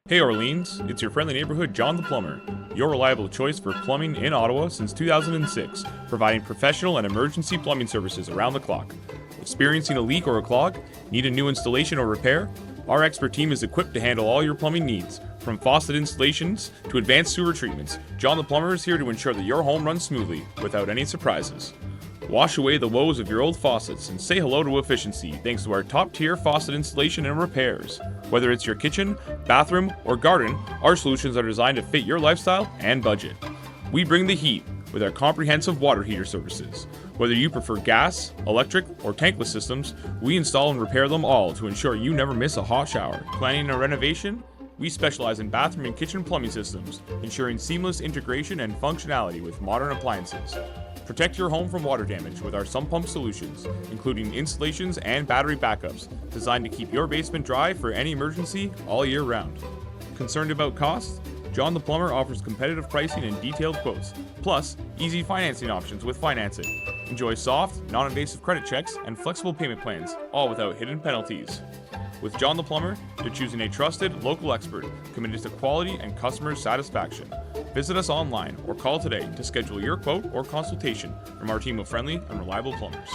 Hey Orleans, it's your friendly neighborhood John the Plumber, your reliable choice for plumbing in Ottawa since 2006, providing professional and emergency plumbing services around the clock. Experiencing a leak or a clog? Need a new installation or repair? Our expert team is equipped to handle all your plumbing needs. From faucet installations to advanced sewer treatments, John the Plumber is here to ensure that your home runs smoothly, without any surprises. Wash away the woes of your old faucets and say hello to efficiency thanks to our top-tier faucet installation and repairs. Whether it's your kitchen, bathroom, or garden, our solutions are designed to fit your lifestyle and budget. We bring the heat with our comprehensive water heater services. Whether you prefer gas, electric, or tankless systems, we install and repair them all to ensure you never miss a hot shower. Planning a renovation? We specialize in bathroom and kitchen plumbing systems, ensuring seamless integration and functionality with modern appliances. Protect your home from water damage with our Sump pump solutions, including installations and battery backups, designed to keep your basement dry for any emergency all year round. Concerned about costs? John the Plumber offers competitive pricing and detailed quotes, plus easy financing options with Finance It. Enjoy soft, non-invasive credit checks and flexible payment plans, all without hidden penalties. With John the Plumber, you're choosing a trusted local expert committed to quality and customer satisfaction. Visit us online or call today to schedule your quote or consultation from our team of friendly and reliable plumbers.